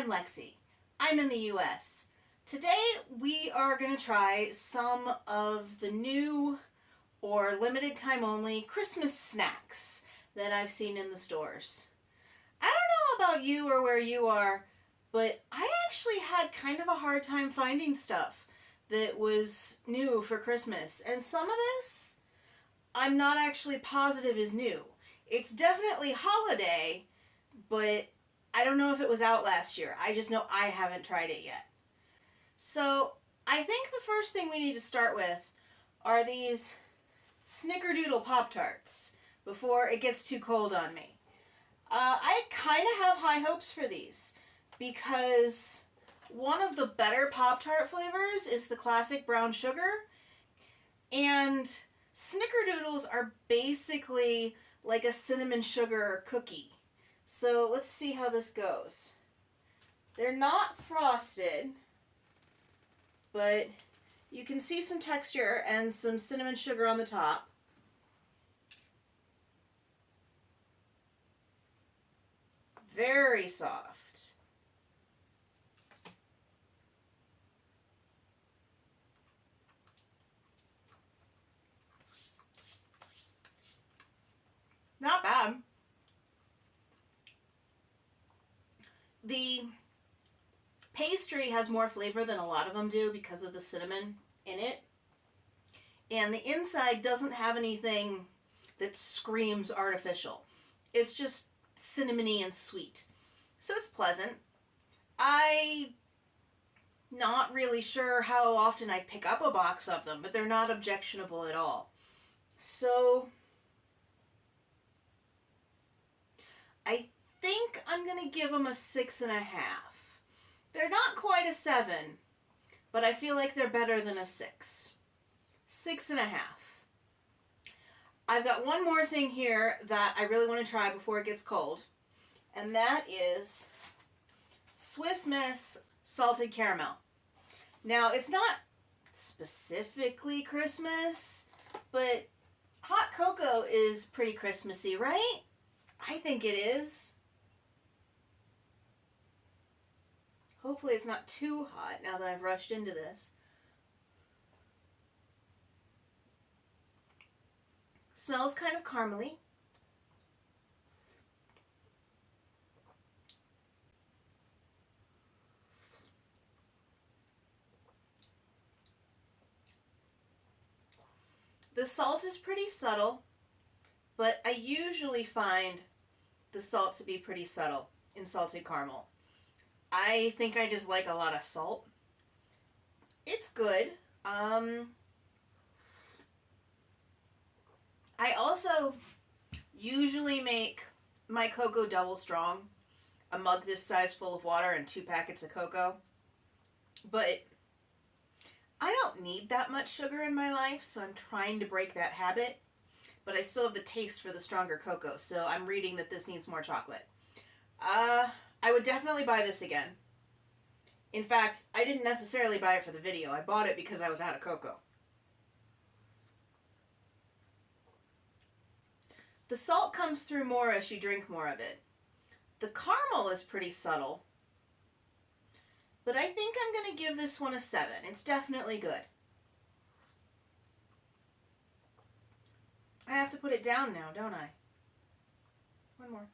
I'm Lexi. I'm in the US. Today we are going to try some of the new or limited time only Christmas snacks that I've seen in the stores. I don't know about you or where you are, but I actually had kind of a hard time finding stuff that was new for Christmas. And some of this, I'm not actually positive is new. It's definitely holiday, but I don't know if it was out last year. I just know I haven't tried it yet. So I think the first thing we need to start with are these Snickerdoodle Pop-Tarts before it gets too cold on me. I kind of have high hopes for these because one of the better Pop-Tart flavors is the classic brown sugar, and Snickerdoodles are basically like a cinnamon sugar cookie. So let's see how this goes. They're not frosted, but you can see some texture and some cinnamon sugar on the top. Very soft. Not bad. The pastry has more flavor than a lot of them do because of the cinnamon in it. And the inside doesn't have anything that screams artificial. It's just cinnamony and sweet. So it's pleasant. I'm not really sure how often I'd pick up a box of them, but they're not objectionable at all. So I think I'm going to give them a 6.5. They're not quite a 7, but I feel like they're better than a 6. 6.5. I've got one more thing here that I really want to try before it gets cold, and that is Swiss Miss Salted Caramel. Now, it's not specifically Christmas, but hot cocoa is pretty Christmassy, right? I think it is. Hopefully it's not too hot now that I've rushed into this. Smells kind of caramely. The salt is pretty subtle, but I usually find the salt to be pretty subtle in salted caramel. I think I just like a lot of salt. It's good. I also usually make my cocoa double strong. A mug this size full of water and 2 packets of cocoa. But I don't need that much sugar in my life, so I'm trying to break that habit. But I still have the taste for the stronger cocoa, so I'm reading that this needs more chocolate. I would definitely buy this again. In fact, I didn't necessarily buy it for the video. I bought it because I was out of cocoa. The salt comes through more as you drink more of it. The caramel is pretty subtle, but I think I'm going to give this one a 7. It's definitely good. I have to put it down now, don't I? One more.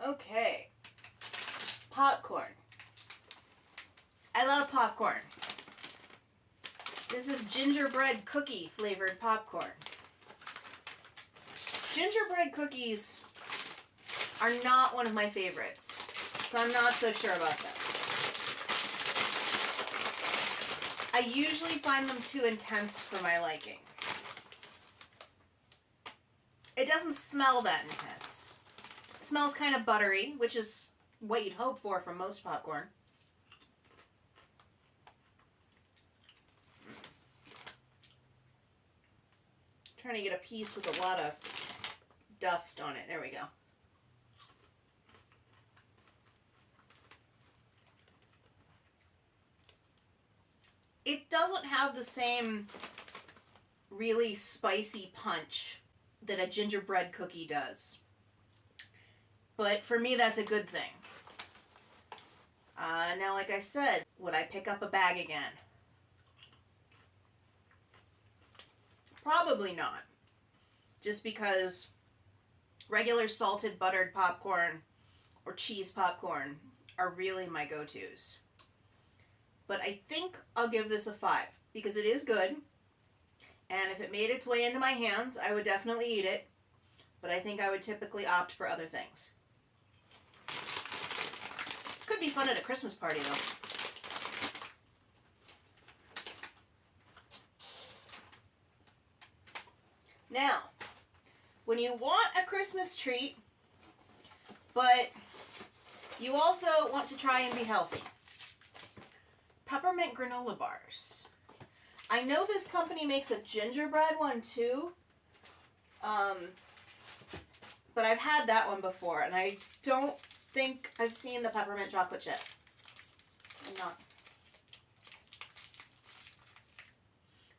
Okay. Popcorn. I love popcorn. This is gingerbread cookie flavored popcorn. Gingerbread cookies are not one of my favorites, so I'm not so sure about this. I usually find them too intense for my liking. It doesn't smell that intense. It smells kind of buttery, which is what you'd hope for from most popcorn. Trying to get a piece with a lot of dust on it. There we go. It doesn't have the same really spicy punch that a gingerbread cookie does. But for me, that's a good thing. Now, like I said, would I pick up a bag again? Probably not. Just because regular salted buttered popcorn or cheese popcorn are really my go-tos. But I think I'll give this a 5 because it is good. And if it made its way into my hands, I would definitely eat it. But I think I would typically opt for other things. Could be fun at a Christmas party, though. Now, when you want a Christmas treat, but you also want to try and be healthy, peppermint granola bars. I know this company makes a gingerbread one too, but I've had that one before, and I don't think I've seen the peppermint chocolate chip. I'm not.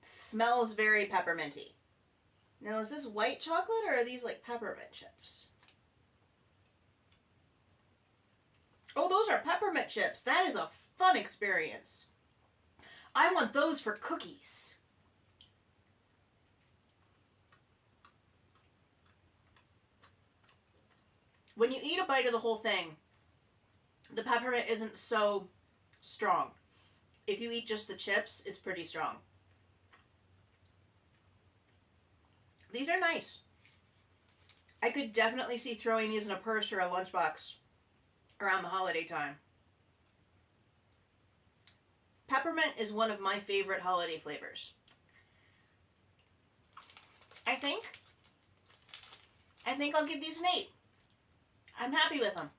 It smells very pepperminty. Now, is this white chocolate or are these like peppermint chips? Oh, those are peppermint chips. That is a fun experience. I want those for cookies. When you eat a bite of the whole thing, the peppermint isn't so strong. If you eat just the chips, it's pretty strong. These are nice. I could definitely see throwing these in a purse or a lunchbox around the holiday time. Peppermint is one of my favorite holiday flavors. I think I'll give these an 8. I'm happy with them.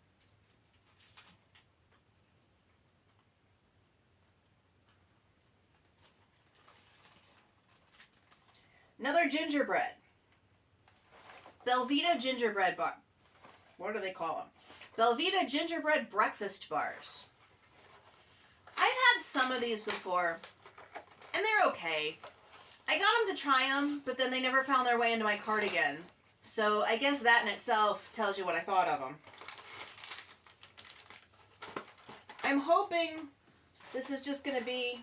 Another gingerbread. Belvita gingerbread bar. What do they call them? Belvita gingerbread breakfast bars. I've had some of these before, and they're okay. I got them to try them, but then they never found their way into my cart again. So I guess that in itself tells you what I thought of them. I'm hoping this is just going to be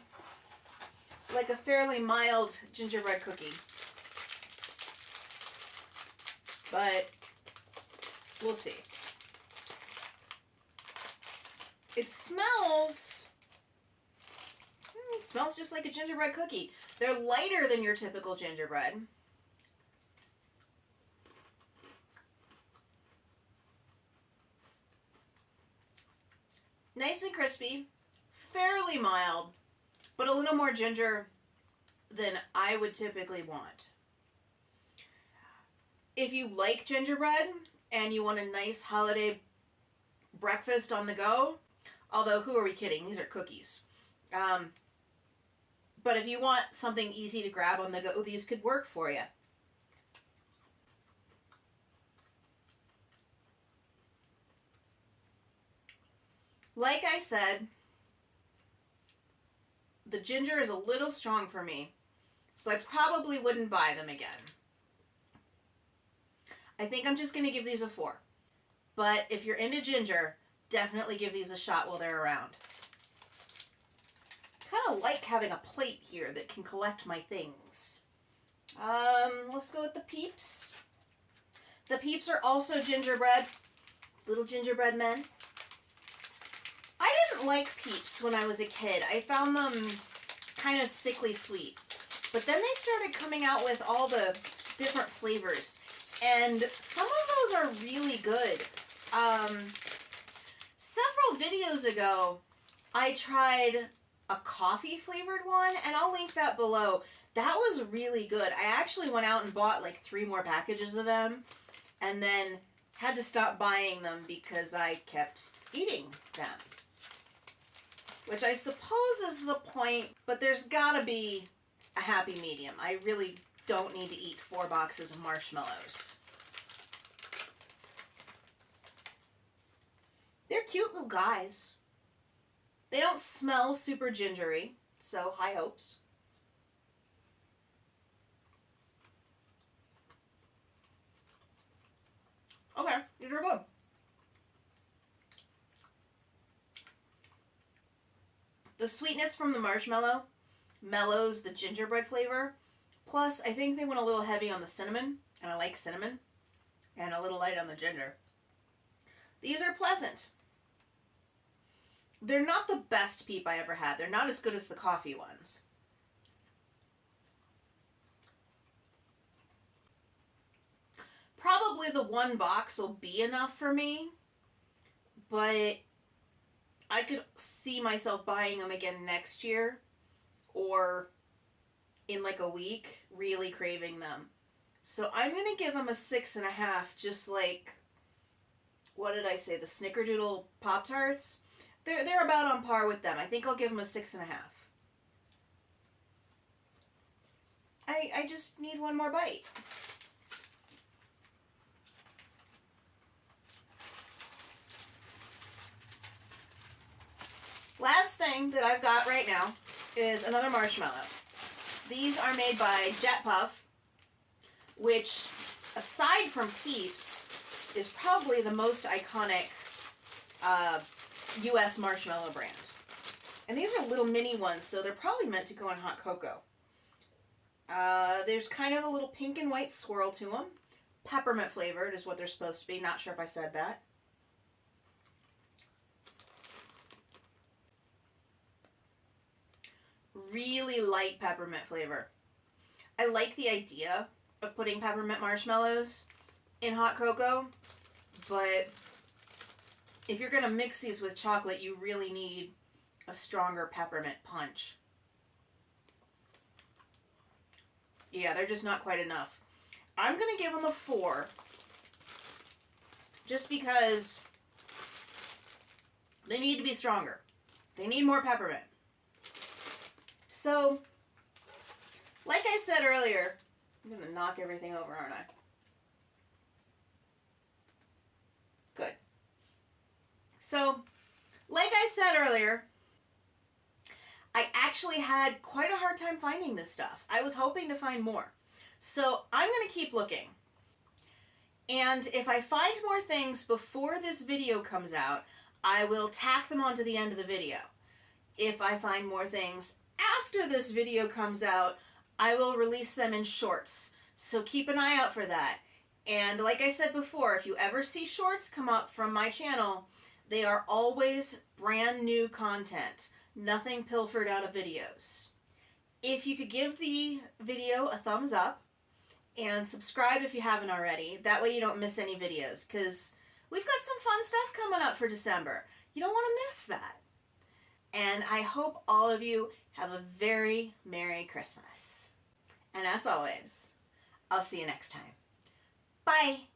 like a fairly mild gingerbread cookie. But we'll see. It smells just like a gingerbread cookie. They're lighter than your typical gingerbread. Nice and crispy, fairly mild, but a little more ginger than I would typically want. If you like gingerbread and you want a nice holiday breakfast on the go, although who are we kidding? These are cookies. But if you want something easy to grab on the go, these could work for you. Like I said, the ginger is a little strong for me, so I probably wouldn't buy them again. I think I'm just going to give these a 4. But if you're into ginger, definitely give these a shot while they're around. Kind of like having a plate here that can collect my things. Let's go with the Peeps. The Peeps are also gingerbread. Little gingerbread men. I didn't like Peeps when I was a kid. I found them kind of sickly sweet. But then they started coming out with all the different flavors. And some of those are really good. Several videos ago, I tried a coffee flavored one, and I'll link that below. That was really good. I actually went out and bought like 3 more packages of them, and then had to stop buying them because I kept eating them. Which I suppose is the point, but there's gotta be a happy medium. I really don't need to eat 4 boxes of marshmallows. They're cute little guys. They don't smell super gingery, so high hopes. Okay, these are good. The sweetness from the marshmallow mellows the gingerbread flavor. Plus, I think they went a little heavy on the cinnamon, and I like cinnamon, and a little light on the ginger. These are pleasant. They're not the best Peep I ever had. They're not as good as the coffee ones. Probably the one box will be enough for me, but I could see myself buying them again next year or in like a week, really craving them. So I'm going to give them a 6.5, just like, what did I say, the Snickerdoodle Pop-Tarts? They're about on par with them. I think I'll give them a 6.5. I just need one more bite. Last thing that I've got right now is another marshmallow. These are made by Jet Puff, which, aside from Peeps, is probably the most iconic U.S. marshmallow brand. And these are little mini ones, so they're probably meant to go in hot cocoa. There's kind of a little pink and white swirl to them. Peppermint flavored is what they're supposed to be. Not sure if I said that. Really light peppermint flavor. I like the idea of putting peppermint marshmallows in hot cocoa, but if you're going to mix these with chocolate, you really need a stronger peppermint punch. Yeah, they're just not quite enough. I'm going to give them a 4, just because they need to be stronger. They need more peppermint. So, like I said earlier, I'm going to knock everything over, aren't I? Good. So, like I said earlier, I actually had quite a hard time finding this stuff. I was hoping to find more. So, I'm going to keep looking. And if I find more things before this video comes out, I will tack them onto the end of the video. If I find more things after this video comes out, I will release them in shorts. So keep an eye out for that. And like I said before, if you ever see shorts come up from my channel, they are always brand new content. Nothing pilfered out of videos. If you could give the video a thumbs up and subscribe if you haven't already. That way you don't miss any videos, because we've got some fun stuff coming up for December. You don't want to miss that. And I hope all of you have a very Merry Christmas. And as always, I'll see you next time. Bye!